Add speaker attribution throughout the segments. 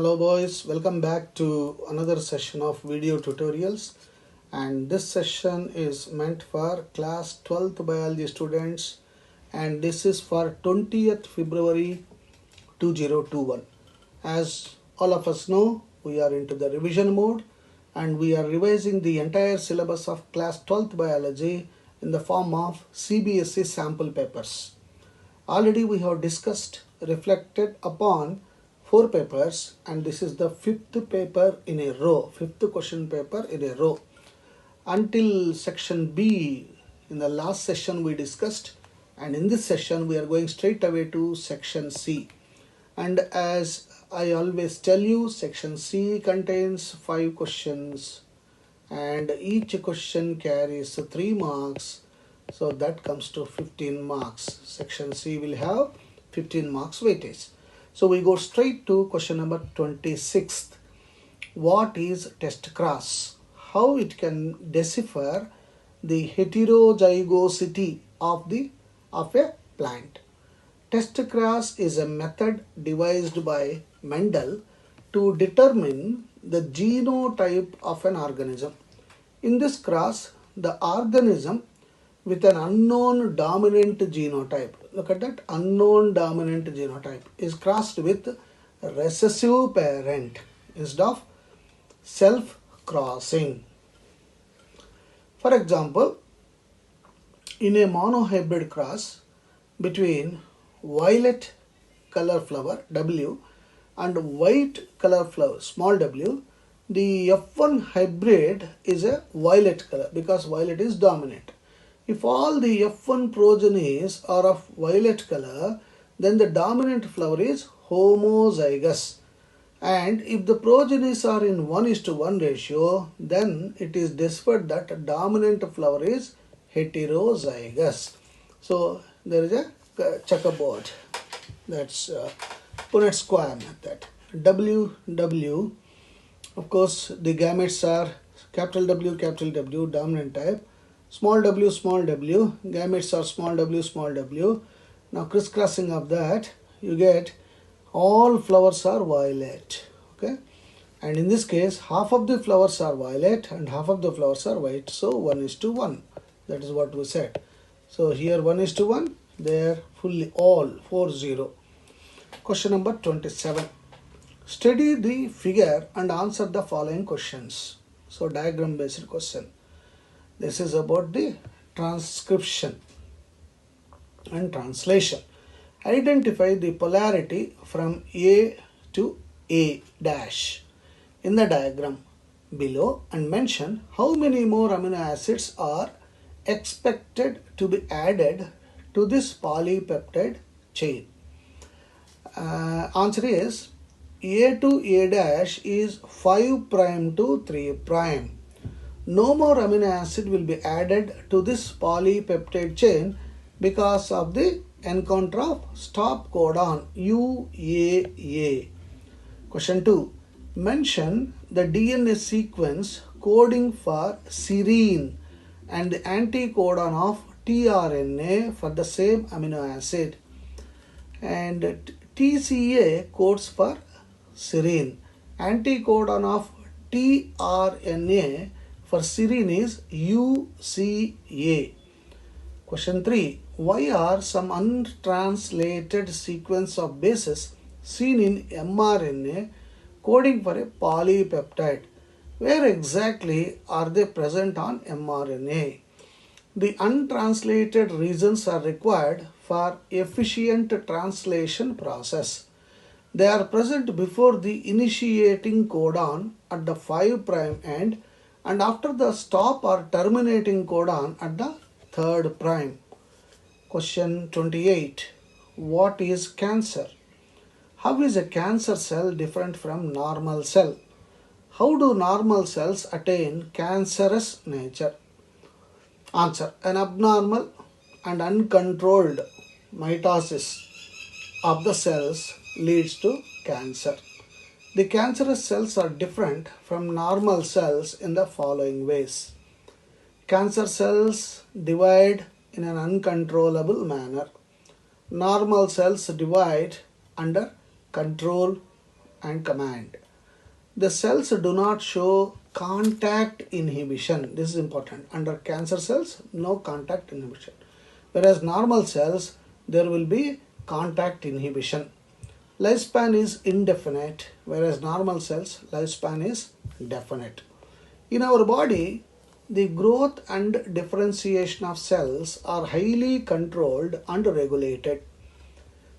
Speaker 1: Hello boys, welcome back to another session of video tutorials, and this session is meant for class 12th biology students, and this is for 20th February 2021. As all of us know, we are into the revision mode and we are revising the entire syllabus of class 12th biology in the form of CBSE sample papers. Already we have discussed, reflected upon 4 papers, and this is the 5th paper in a row, 5th question paper in a row. Until section B, in the last session we discussed, and in this session we are going straight away to section C. And as I always tell you, section C contains 5 questions and each question carries 3 marks, so that comes to 15 marks. Section C will have 15 marks weightage. So we go straight to question number 26. What is test cross? How it can decipher the heterozygosity of a plant. Test cross is a method devised by Mendel to determine the genotype of an organism. In this cross, the organism with an unknown dominant genotype, look at that, unknown dominant genotype, is crossed with a recessive parent instead of self-crossing. For example, in a monohybrid cross between violet color flower W and white color flower small w, the F1 hybrid is a violet color because violet is dominant. If all the F1 progenies are of violet color, then the dominant flower is homozygous. And if the progenies are in 1:1 ratio, then it is deciphered that dominant flower is heterozygous. So there is a checkerboard. That's Punnett square method. W, of course, the gametes are capital W, dominant type. Small w, gametes are small w. Now crisscrossing of that, you get all flowers are violet. Okay, and in this case, half of the flowers are violet and half of the flowers are white. So 1:1. That is what we said. So here 1:1. There fully all 40. Question number 27. Study the figure and answer the following questions. So diagram based question. This is about the transcription and translation. Identify the polarity from A to A dash in the diagram below and mention how many more amino acids are expected to be added to this polypeptide chain. Answer is A to A dash is 5' to 3'. No more amino acid will be added to this polypeptide chain because of the encounter of stop codon UAA. Question 2. Mention the DNA sequence coding for serine and the anticodon of tRNA for the same amino acid. And TCA codes for serine. Anticodon of tRNA for serine is UCA. Question 3. Why are some untranslated sequence of bases seen in mRNA coding for a polypeptide? Where exactly are they present on mRNA? The untranslated regions are required for efficient translation process. They are present before the initiating codon at the 5' end and after the stop or terminating codon at the 3'. Question 28. What is cancer? How is a cancer cell different from normal cell? How do normal cells attain cancerous nature? Answer. An abnormal and uncontrolled mitosis of the cells leads to cancer. The cancerous cells are different from normal cells in the following ways. Cancer cells divide in an uncontrollable manner. Normal cells divide under control and command. The cells do not show contact inhibition. This is important. Under cancer cells, no contact inhibition. Whereas normal cells, there will be contact inhibition. Lifespan is indefinite, whereas normal cells, lifespan is definite. In our body, the growth and differentiation of cells are highly controlled and regulated.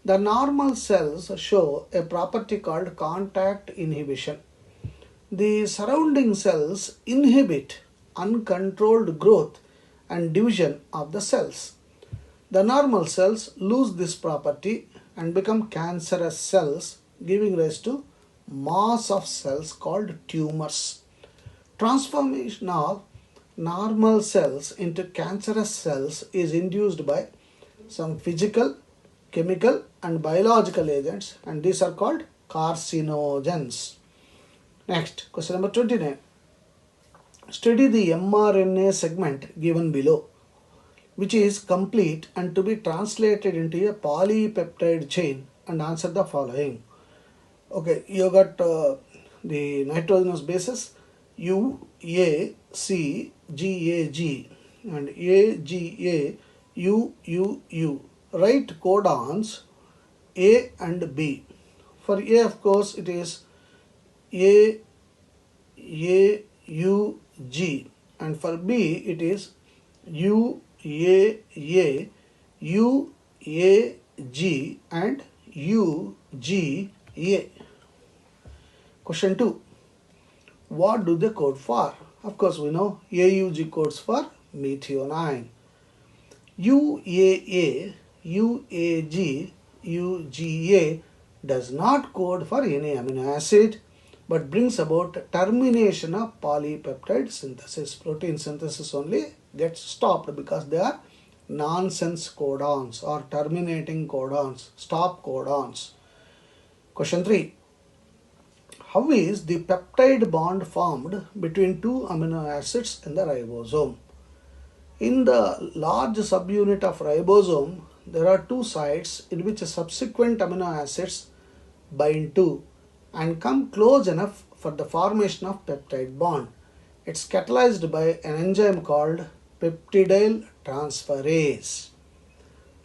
Speaker 1: The normal cells show a property called contact inhibition. The surrounding cells inhibit uncontrolled growth and division of the cells. The normal cells lose this property and become cancerous cells, giving rise to mass of cells called tumors. Transformation of normal cells into cancerous cells is induced by some physical, chemical and biological agents, and these are called carcinogens. Next, question number 29. Study the mRNA segment given below, which is complete and to be translated into a polypeptide chain, and answer the following. Okay, you got the nitrogenous bases U, A, C, G, A, G and A, G, A, U, U, U. Write codons A and B. For A, of course, it is A, U, G, and for B it is U, A, U, A, G and U, G, A. Question 2. What do they code for? Of course, we know AUG codes for methionine. UAA, UAG, UGA does not code for any amino acid, but brings about termination of polypeptide synthesis. Protein synthesis only gets stopped because they are nonsense codons or terminating codons, stop codons. Question 3. How is the peptide bond formed between two amino acids in the ribosome? In the large subunit of ribosome, there are two sites in which subsequent amino acids bind to and come close enough for the formation of peptide bond. It's catalyzed by an enzyme called peptidyl transferase.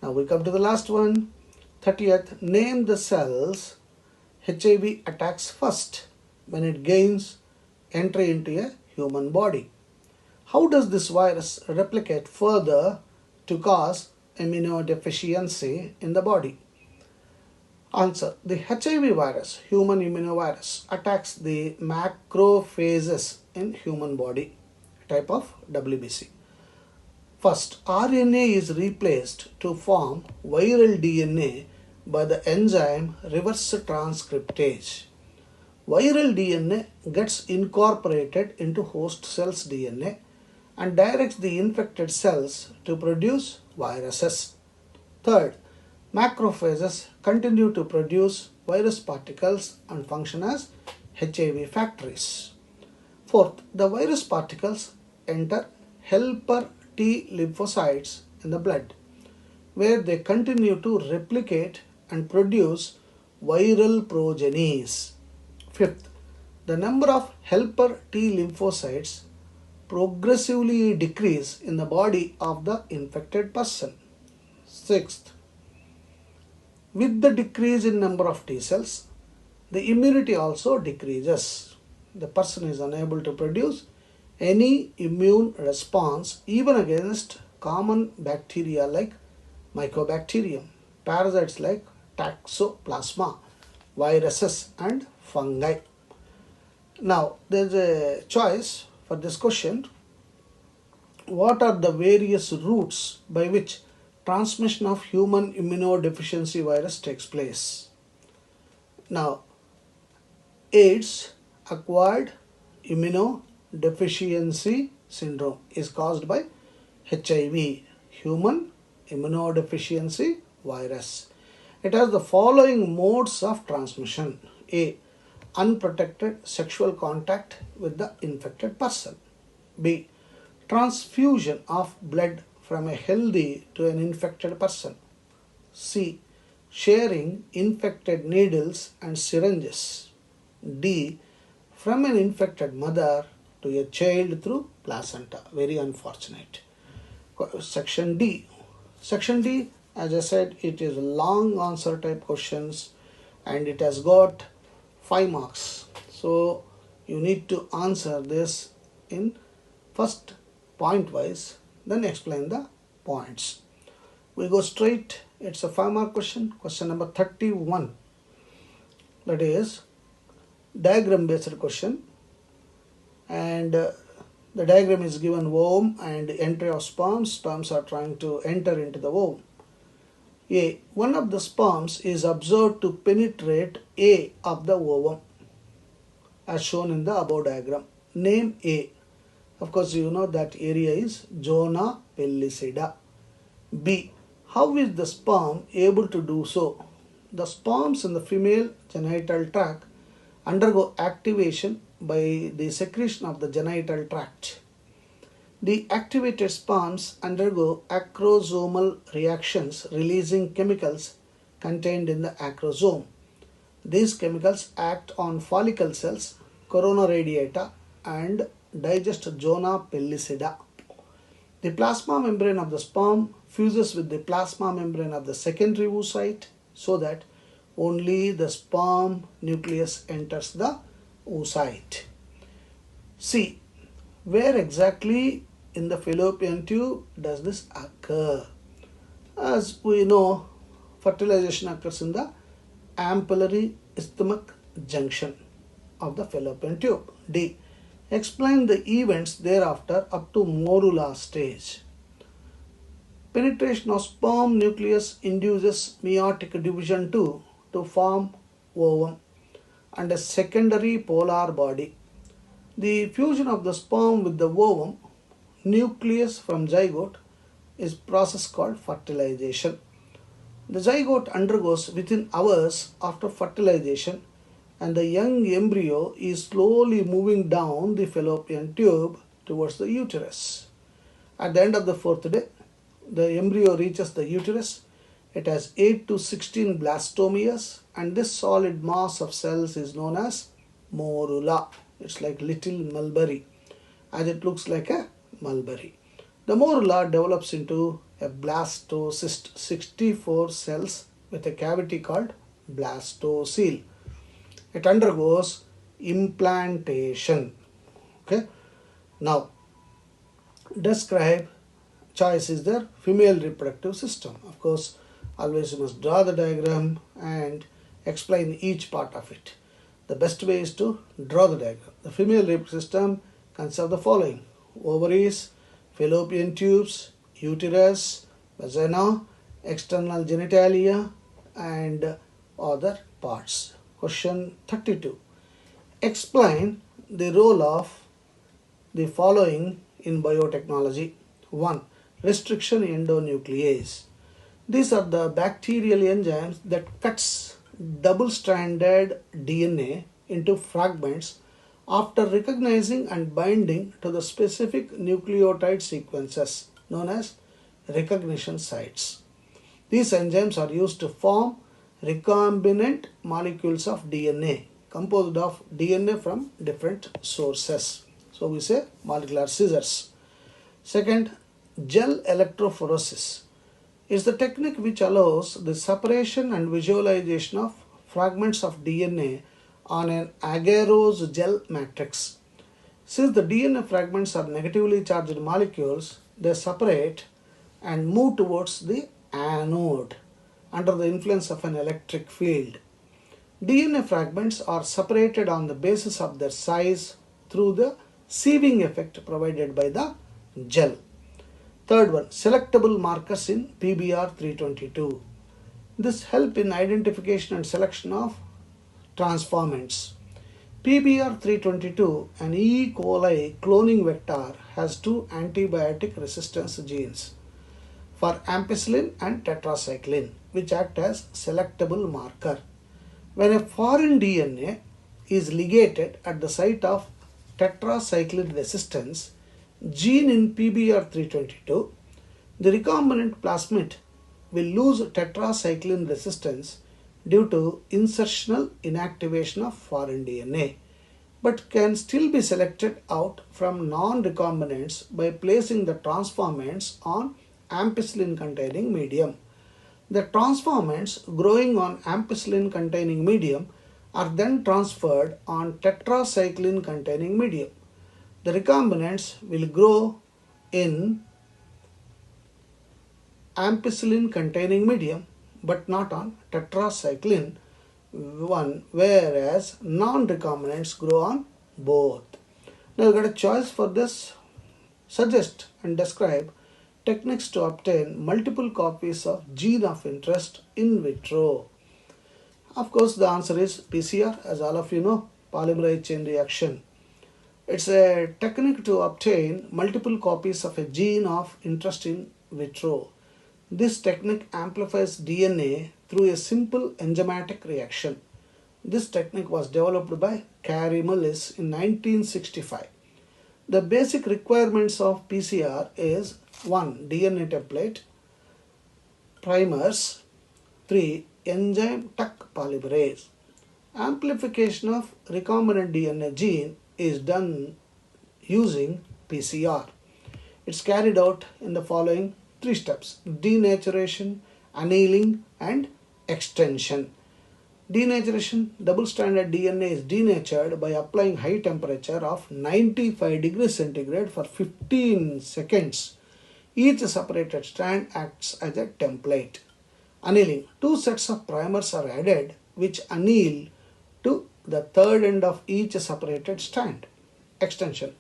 Speaker 1: Now we come to the last one. 30th. Name the cells HIV attacks first when it gains entry into a human body. How does this virus replicate further to cause immunodeficiency in the body? Answer. The HIV virus, human immunovirus, attacks the macrophages in human body, type of WBC. First, RNA is replaced to form viral DNA by the enzyme reverse transcriptase. Viral DNA gets incorporated into host cell's DNA and directs the infected cells to produce viruses. Third, macrophages continue to produce virus particles and function as HIV factories. Fourth, the virus particles enter helper T lymphocytes in the blood, where they continue to replicate and produce viral progenies. Fifth, the number of helper T lymphocytes progressively decrease in the body of the infected person. Sixth, with the decrease in number of T cells, the immunity also decreases. The person is unable to produce any immune response even against common bacteria like Mycobacterium, parasites like Toxoplasma, viruses and fungi. Now there is a choice for this question. What are the various routes by which transmission of human immunodeficiency virus takes place? Now, AIDS, acquired immunodeficiency syndrome, is caused by HIV, human immunodeficiency virus. It has the following modes of transmission. A. Unprotected sexual contact with the infected person. B. Transfusion of blood from a healthy to an infected person. C. Sharing infected needles and syringes. D. From an infected mother to a child through placenta. Very unfortunate. Section D. Section D, as I said, it is long answer type questions and it has got 5 marks. So you need to answer this in first point wise, then explain the points. We go straight, it's a 5 mark question. Question number 31. That is diagram based question, and the diagram is given ovum and entry of sperms. Sperms are trying to enter into the ovum. A. One of the sperms is observed to penetrate A of the ovum as shown in the above diagram. Name A. Of course, you know that area is zona pellicida. B. How is the sperm able to do so? The sperms in the female genital tract undergo activation by the secretion of the genital tract. The activated sperms undergo acrosomal reactions releasing chemicals contained in the acrosome. These chemicals act on follicle cells, corona radiata, and digest zona pellicida. The plasma membrane of the sperm fuses with the plasma membrane of the secondary oocyte so that only the sperm nucleus enters the oocyte. C. Where exactly in the fallopian tube does this occur? As we know, fertilization occurs in the ampullary isthmic junction of the fallopian tube. D. Explain the events thereafter up to morula stage. Penetration of sperm nucleus induces meiotic division to form ovum and a secondary polar body. The fusion of the sperm with the ovum nucleus from zygote is process called fertilization. The zygote undergoes within hours after fertilization and the young embryo is slowly moving down the fallopian tube towards the uterus. At the end of the 4th day, the embryo reaches the uterus. It has 8 to 16 blastomeres and this solid mass of cells is known as morula. It's like little mulberry, as it looks like a mulberry. The morula develops into a blastocyst, 64 cells with a cavity called blastocele. It undergoes implantation. Okay. Now, describe, choice is there, female reproductive system. Of course, always you must draw the diagram and explain each part of it. The best way is to draw the diagram. The female reproductive system consists of the following: ovaries, fallopian tubes, uterus, vagina, external genitalia, and other parts. Question 32. Explain the role of the following in biotechnology. 1. Restriction endonuclease. These are the bacterial enzymes that cuts double-stranded DNA into fragments after recognizing and binding to the specific nucleotide sequences known as recognition sites. These enzymes are used to form recombinant molecules of DNA composed of DNA from different sources. So we say molecular scissors. Second, gel electrophoresis is the technique which allows the separation and visualization of fragments of DNA on an agarose gel matrix. Since the DNA fragments are negatively charged molecules, they separate and move towards the anode under the influence of an electric field. DNA fragments are separated on the basis of their size through the sieving effect provided by the gel. Third one, selectable markers in PBr322. This help in identification and selection of transformants. PBr322, an E. coli cloning vector, has 2 antibiotic resistance genes for ampicillin and tetracycline, which act as selectable marker. When a foreign DNA is ligated at the site of tetracycline resistance gene in PBr322, the recombinant plasmid will lose tetracycline resistance due to insertional inactivation of foreign DNA, but can still be selected out from non-recombinants by placing the transformants on ampicillin containing medium. The transformants growing on ampicillin containing medium are then transferred on tetracycline containing medium. The recombinants will grow in ampicillin containing medium but not on tetracycline one, whereas non-recombinants grow on both. Now you got a choice for this. Suggest and describe techniques to obtain multiple copies of gene of interest in vitro. Of course, the answer is PCR, as all of you know, polymerase chain reaction. It's a technique to obtain multiple copies of a gene of interest in vitro. This technique amplifies DNA through a simple enzymatic reaction. This technique was developed by Kary Mullis in 1965. The basic requirements of PCR is 1. DNA template, primers, 3. Enzyme tuck polymerase. Amplification of recombinant DNA gene is done using PCR. It's carried out in the following 3 steps: denaturation, annealing, and extension. Denaturation: double stranded DNA is denatured by applying high temperature of 95 degrees centigrade for 15 seconds. Each separated strand acts as a template. Annealing: 2 sets of primers are added which anneal to the third end of each separated strand. Extension: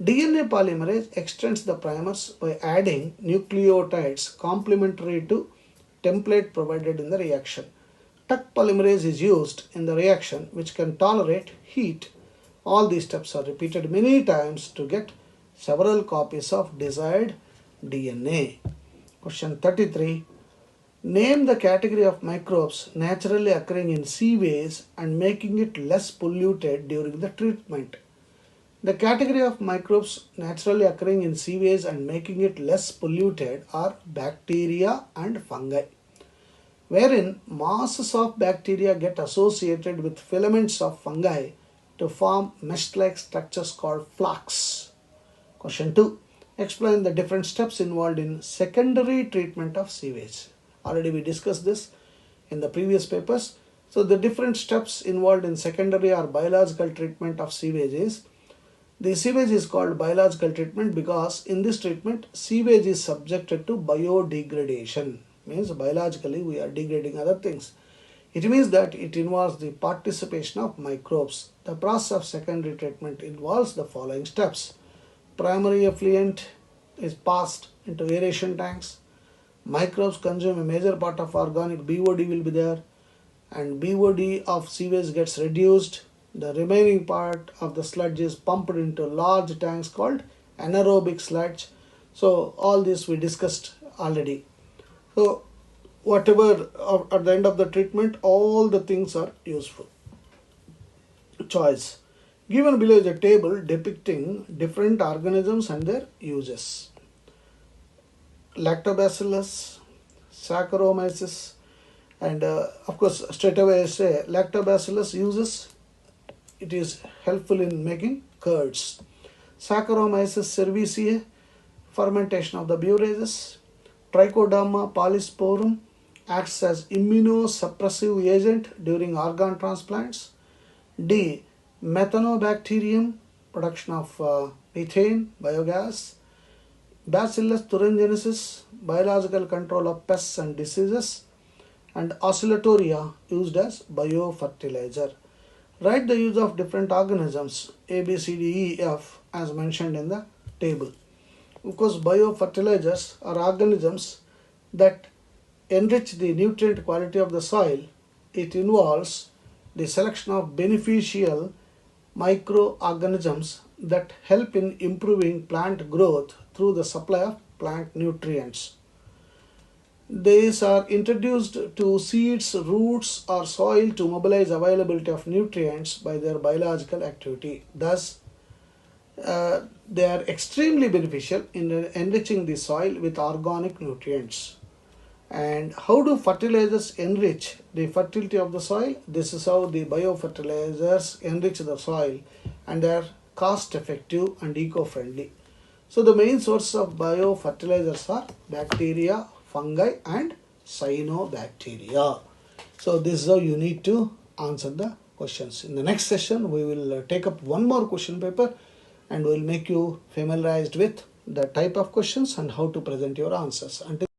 Speaker 1: DNA polymerase extends the primers by adding nucleotides complementary to template provided in the reaction. Tuck polymerase is used in the reaction which can tolerate heat. All these steps are repeated many times to get several copies of desired DNA. Question 33. Name the category of microbes naturally occurring in seaways and making it less polluted during the treatment. The category of microbes naturally occurring in seaways and making it less polluted are bacteria and fungi, wherein masses of bacteria get associated with filaments of fungi to form mesh-like structures called plaques. Question 2. Explain the different steps involved in secondary treatment of sewage. Already we discussed this in the previous papers. So the different steps involved in secondary or biological treatment of sewage is: the sewage is called biological treatment because in this treatment sewage is subjected to biodegradation. Means biologically we are degrading other things. It means that it involves the participation of microbes. The process of secondary treatment involves the following steps: primary effluent is passed into aeration tanks. Microbes consume a major part of organic BOD will be there, and BOD of sewage gets reduced. The remaining part of the sludge is pumped into large tanks called anaerobic sludge. So all this we discussed already. So whatever at the end of the treatment, all the things are useful. Choice. Given below is a table depicting different organisms and their uses. Lactobacillus, Saccharomyces, and of course straight away I say Lactobacillus uses, it is helpful in making curds. Saccharomyces cerevisiae, fermentation of the beverages. Trichoderma polysporum acts as immunosuppressive agent during organ transplants. D. Methanobacterium, production of methane, biogas. Bacillus thuringiensis, biological control of pests and diseases. And Oscillatoria, used as biofertilizer. Write the use of different organisms A, B, C, D, E, F as mentioned in the table. Of course, biofertilizers are organisms that enrich the nutrient quality of the soil. It involves the selection of beneficial microorganisms that help in improving plant growth through the supply of plant nutrients. These are introduced to seeds, roots, or soil to mobilize availability of nutrients by their biological activity. Thus, they are extremely beneficial in enriching the soil with organic nutrients. And how do fertilizers enrich the fertility of the soil? This is how the biofertilizers enrich the soil, and they are cost effective and eco-friendly. So the main source of biofertilizers are bacteria, fungi and cyanobacteria. So this is how you need to answer the questions. In the next session, we will take up one more question paper and we will make you familiarized with the type of questions and how to present your answers. Until